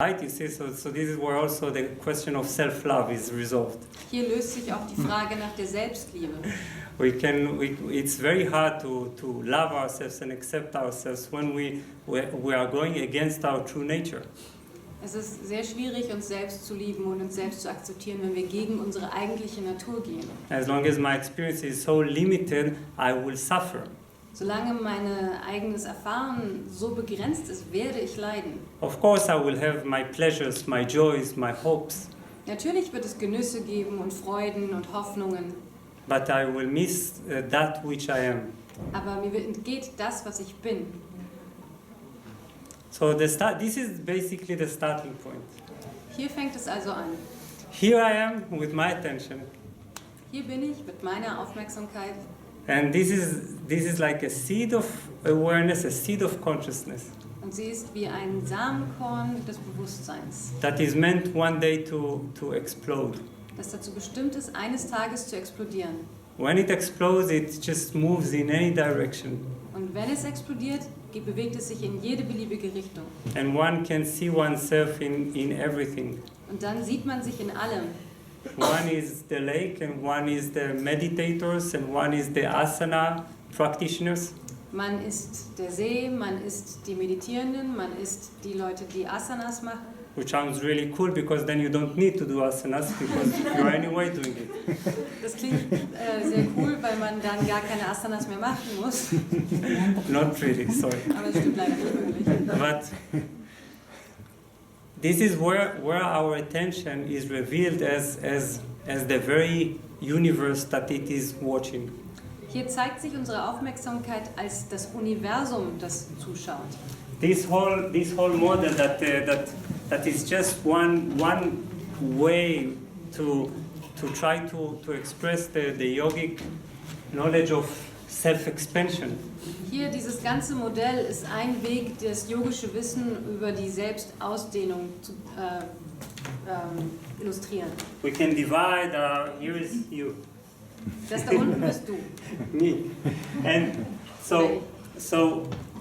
Right, you see, so this is where also the question of self-love is resolved. Hier löst sich auch die Frage nach der Selbstliebe. It's very hard to love ourselves and accept ourselves when we are going against our true nature. Es ist sehr schwierig, uns selbst zu lieben und uns selbst zu akzeptieren, wenn wir gegen unsere eigentliche Natur gehen. As long as my experience is so limited, I will suffer. Solange meine eigenes Erfahren so begrenzt ist, werde ich leiden. Of course, I will have my pleasures, my joys, my hopes. Natürlich wird es Genüsse geben und Freuden und Hoffnungen. But I will miss that which I am. Aber mir entgeht das, was ich bin. So this is basically the starting point. Hier fängt es also an. Here I am with my attention. Hier bin ich mit meiner Aufmerksamkeit. And this is like a seed of awareness, a seed of consciousness. Und sie ist wie ein Samenkorn des Bewusstseins, That is meant one day to explode. das dazu bestimmt ist, eines Tages zu explodieren. When it explodes, it just moves in any direction. Und wenn es explodiert, bewegt es sich in jede beliebige Richtung. And one can see oneself in everything. Und dann sieht man sich in allem. One is the lake, and one is the meditators, and one is the asana practitioners. Man ist der See, man ist die Meditierenden, man ist die Leute, die Asanas machen. Which sounds really cool because then you don't need to do asanas because you're anyway doing it. Das klingt sehr cool, weil man dann gar keine Asanas mehr machen muss. Not really, sorry. Aber es stimmt leider nicht wirklich. But this is where our attention is revealed as the very universe that it is watching. Hier zeigt sich unsere Aufmerksamkeit als das Universum, das zuschaut. This whole model that is just one way to try to express the yogic knowledge of self-expansion. Hier, dieses ganze Modell ist ein Weg, das yogische Wissen über die Selbstausdehnung zu illustrieren. We can divide, here is you. Das da unten bist du. Me. And so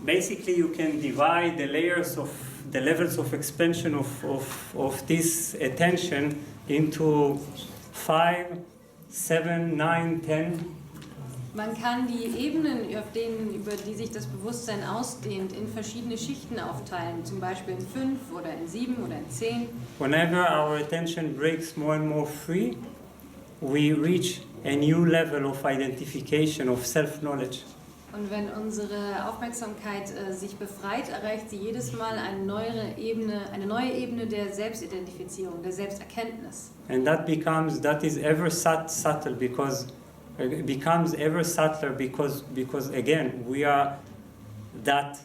basically you can divide the layers of the levels of expansion of this attention into 5, 7, 9, 10. Man kann die Ebenen, über die sich das Bewusstsein ausdehnt, in verschiedene Schichten aufteilen, zum Beispiel in 5 oder in 7 oder in 10. Whenever our attention breaks more and more free, we reach a new level of identification, of self-knowledge. Und wenn unsere Aufmerksamkeit sich befreit, erreicht sie jedes Mal eine neue Ebene der Selbstidentifizierung, der Selbsterkenntnis. And that is ever subtle because it becomes ever subtler because again we are that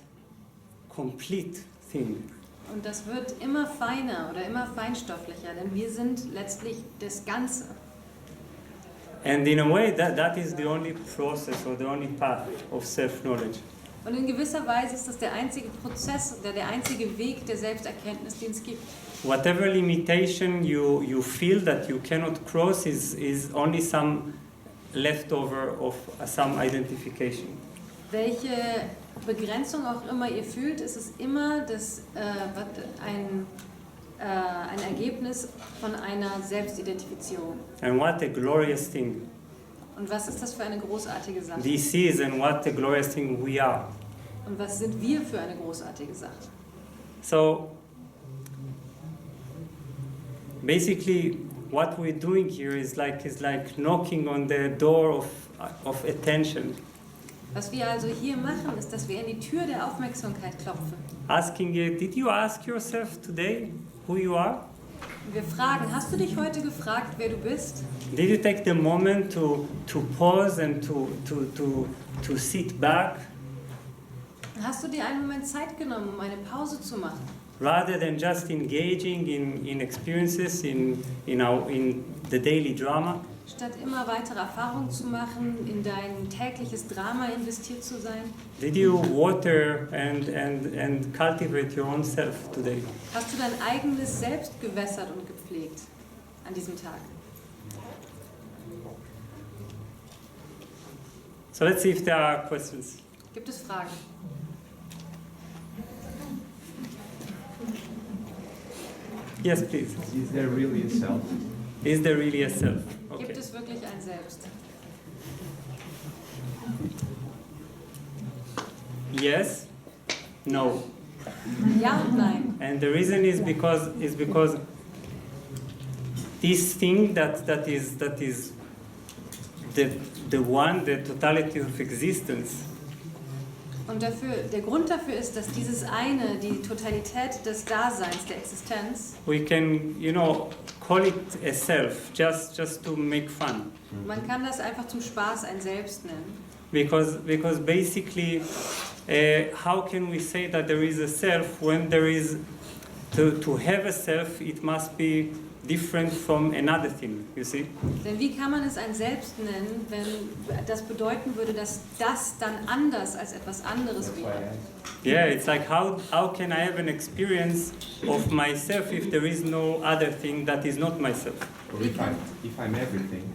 complete thing. Und das wird immer feiner oder immer feinstofflicher, denn wir sind letztlich das Ganze. And in a way, that is the only process or the only path of self-knowledge. Und in gewisser Weise ist das der einzige Prozess, der einzige Weg der Selbsterkenntnis, den es gibt. Whatever limitation you feel that you cannot cross is only some leftover of some identification. Welche Begrenzung auch immer ihr fühlt, ist es immer ein Ergebnis von einer Selbstidentifizierung. And what a glorious thing Und was ist das für eine großartige Sache? this is, and what a glorious thing we are. Und was sind wir für eine großartige Sache? So basically, what we're doing here is like knocking on the door of attention. Was wir also hier machen, ist, dass wir in die Tür der Aufmerksamkeit klopfen. Asking you, did you ask yourself today who you are? Und wir fragen, hast du dich heute gefragt, wer du bist? Did you take the moment to pause and to sit back? Hast du dir einen Moment Zeit genommen, um eine Pause zu machen? Rather than just engaging in experiences in the daily drama? Statt immer weitere Erfahrungen zu machen, in dein tägliches Drama investiert zu sein? Did you water and cultivate your own self today? Hast du dein eigenes Selbst gewässert und gepflegt an diesem Tag? So let's see if there are questions. Gibt es Fragen? Yes, please. Is there really a self? Is there really a self? Gibt Okay. es wirklich ein Selbst? Yes. No. Ja und nein. And the reason is because this thing that is the one, the totality of existence, Und der Grund dafür ist, dass dieses eine, die Totalität des Daseins, der Existenz, we can, call it a self, just to make fun. man kann das einfach zum Spaß ein Selbst nennen. Because basically, how can we say that there is a self when there is, to have a self, it must be different from another thing, you see? Denn wie kann man es ein Selbst nennen, wenn das bedeuten würde, dass das dann anders als etwas anderes wäre? Yeah, it's like how can I have an experience of myself if there is no other thing that is not myself? Or if I'm everything,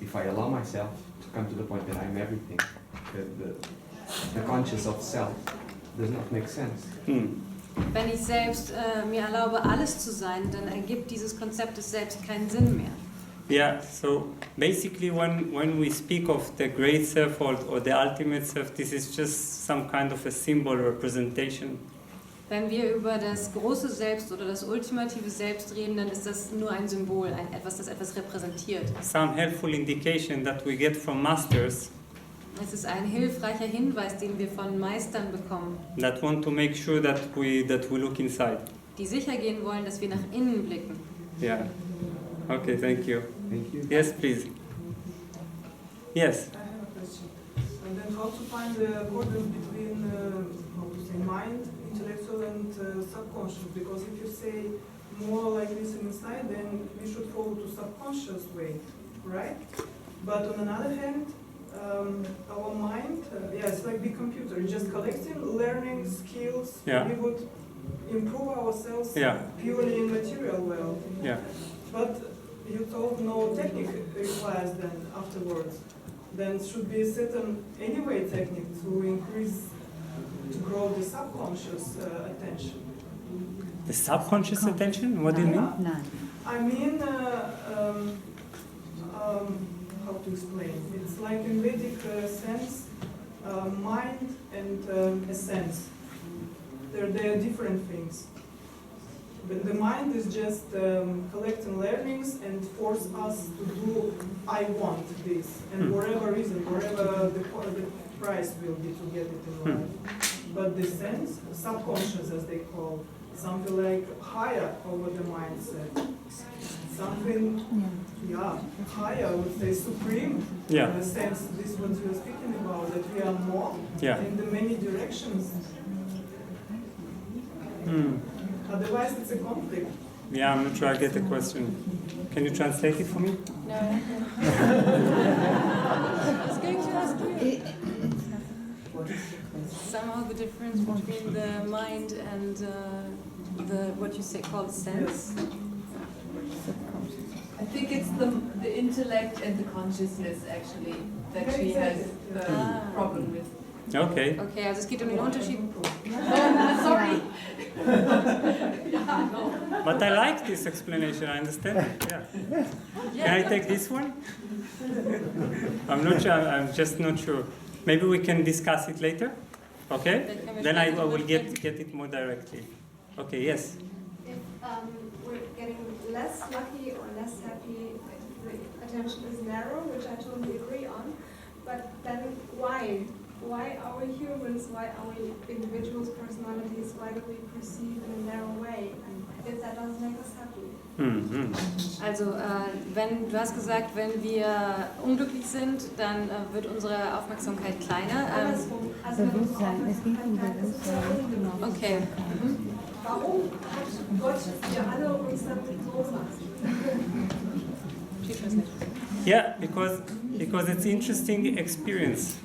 if I allow myself to come to the point that I'm everything, the conscious of self does not make sense. Wenn ich selbst mir erlaube, alles zu sein, dann ergibt dieses Konzept des Selbst keinen Sinn mehr. Yeah, so basically when we speak of the great self or the ultimate self, this is just some kind of a symbol representation. Wenn wir über das große Selbst oder das ultimative Selbst reden, dann ist das nur ein Symbol, das etwas repräsentiert. Some helpful indication that we get from masters Es ist ein hilfreicher Hinweis, den wir von Meistern bekommen, that want to make sure that we look inside. die sicher gehen wollen, dass wir nach innen blicken. Yeah. Okay, thank you. Thank you. Yes, please. Yes. I have a question. And then how to find the accordance between, mind, intellectual and subconscious? Because if you say more like listen inside, then we should follow to subconscious way, right? But on another hand, our mind, it's like big computer. It's just collecting, learning skills. Yeah. We would improve ourselves Yeah. purely in material world. Yeah. But you told no technique requires then afterwards. Then should be a certain anyway technique to increase, to grow the subconscious attention. The subconscious attention? What do you mean? Yeah. I mean, how to explain? It's like in Vedic sense, mind and essence. They are different things. But the mind is just collecting learnings and force us to do, I want this. And whatever reason, whatever the price will be to get it in life. But the sense, subconscious as they call, something like higher over the mindset. Something, higher, I would say supreme. Yeah. In a sense, this is what we are speaking about, that we are more in the many directions. Otherwise, it's a conflict. Yeah, I'm not sure I get the question. Can you translate it for me? No. I was going to ask you. Somehow the difference between the mind and the what you say called sense. I think it's the intellect and the consciousness actually that she has a problem with. Okay. Okay, also es geht den Unterschied. Sorry. But I like this explanation, I understand it. Yeah. Can I take this one? I'm not sure, I'm just not sure. Maybe we can discuss it later? Okay? Then I will get it more directly. Okay, yes? If we're getting less lucky or less happy, the attention is narrow, which I totally agree on, but then why? Why are we humans? Why are we individuals, personalities? Why do we perceive in a narrow way? And if that doesn't make us happy. Also, du hast gesagt, wenn wir unglücklich sind, dann wird unsere Aufmerksamkeit kleiner. Andersrum. Also wenn unsere Aufmerksamkeit ist, ist es ungenau. Okay. Warum hat Gott wir alle uns dann so gemacht? Yeah, because it's interesting experience.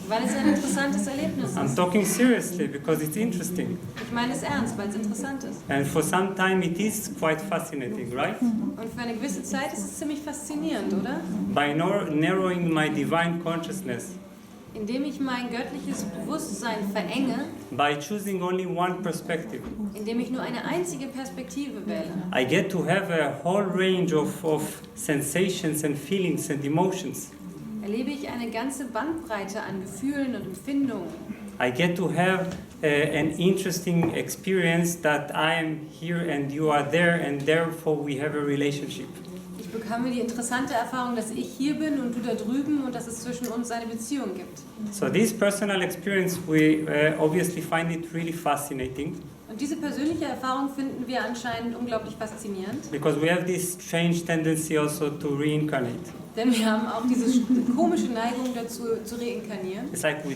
Weil es ein interessantes Erlebnis I'm ist. talking seriously because it's interesting. Ich meine es ernst, weil es interessant ist. And for some time it is quite fascinating, right? Und für eine gewisse Zeit ist es ziemlich faszinierend, oder? By narrowing my divine consciousness, Indem ich mein göttliches Bewusstsein verenge, by choosing only one perspective. indem ich nur eine einzige Perspektive wähle. I get to have a whole range of sensations and feelings and emotions. Erlebe ich eine ganze Bandbreite an Gefühlen und Empfindungen. I get to have an interesting experience that I am here and you are there, and therefore we have a relationship. Ich bekomme die interessante Erfahrung, dass ich hier bin und du da drüben und dass es zwischen uns eine Beziehung gibt. So this personal experience, we obviously find it really fascinating, Und diese persönliche Erfahrung finden wir anscheinend unglaublich faszinierend, because we have this strange tendency also to reincarnate. denn wir haben auch diese komische Neigung dazu, zu reinkarnieren. It's like we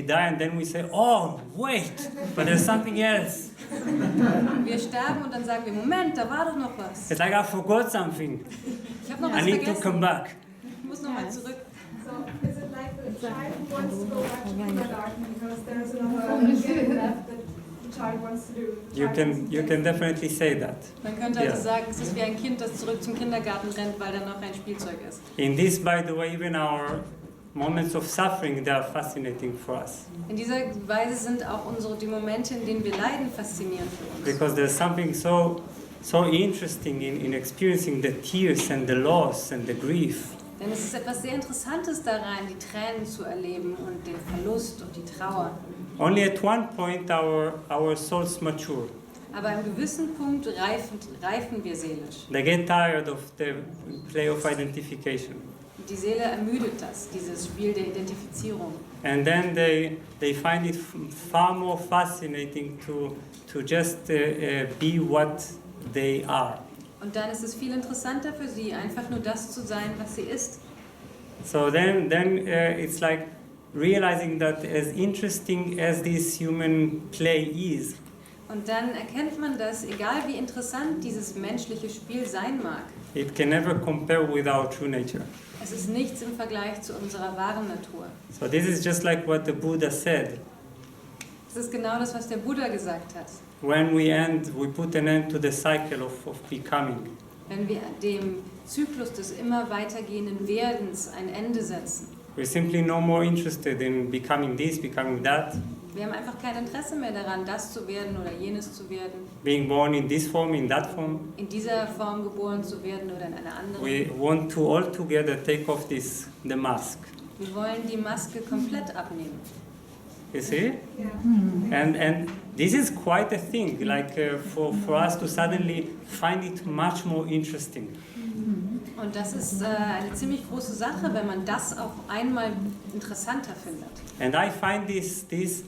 die and then we say, oh, wait, but there's something else. Wir sterben und dann sagen wir, Moment, da war doch noch was. It's like I forgot something. Ich habe noch I was need to come vergessen. back. Ich muss nochmal zurück. So is it like the child who wants to go back to kindergarten because there's another game left that the child wants to do? You can definitely say that. Man könnte also Ja. sagen, es ist wie ein Kind, das zurück zum Kindergarten rennt, weil da noch ein Spielzeug ist. In this, by the way, even our moments of suffering, they are fascinating for us. In dieser Weise sind auch die Momente, in denen wir leiden, faszinierend für uns. Because there's something so interesting in experiencing the tears and the loss and the grief. Denn es ist etwas sehr Interessantes daran, die Tränen zu erleben und den Verlust und die Trauer. Only at one point our souls mature. Aber an einem gewissen Punkt reifen wir seelisch. They get tired of the play of identification. Die Seele ermüdet das, dieses Spiel der Identifizierung. And then they find it far more fascinating to just be what they are. Und dann ist es viel interessanter für sie, einfach nur das zu sein, was sie ist. So then it's like realizing that as interesting as this human play is, Und dann erkennt man, dass, egal wie interessant dieses menschliche Spiel sein mag, it can never compare with our true nature. es ist nichts im Vergleich zu unserer wahren Natur. So this is just like what the Buddha said. Es ist genau das, was der Buddha gesagt hat. When we put an end to the cycle of becoming. Wenn wir dem Zyklus des immer weitergehenden Werdens ein Ende setzen. We're simply no more interested in becoming this, becoming that, Wir haben einfach kein Interesse mehr daran, das zu werden oder jenes zu werden, being born in this form, in that form. in dieser Form geboren zu werden oder in einer anderen. We want to all together take off the mask. Wir wollen die Maske komplett abnehmen. You see? Yeah. And this is quite a thing, like for us to suddenly find it much more interesting. Und das ist eine ziemlich große Sache, wenn man das auf einmal interessanter findet. And I find this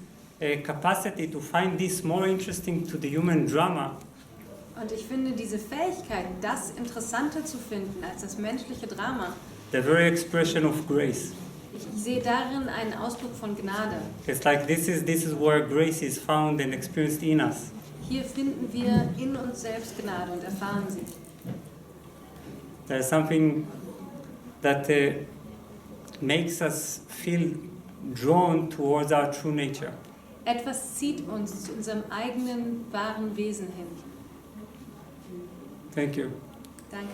capacity to find this more interesting to the human drama. Und ich finde diese Fähigkeit, das interessanter zu finden als das menschliche Drama, The very expression of grace. ich sehe darin einen Ausdruck von Gnade. It's like this is where grace is found and experienced in us. Hier finden wir in uns selbst Gnade und erfahren sie. There's something that makes us feel drawn towards our true nature. Etwas zieht uns zu unserem eigenen wahren Wesen hin. Thank you. Danke.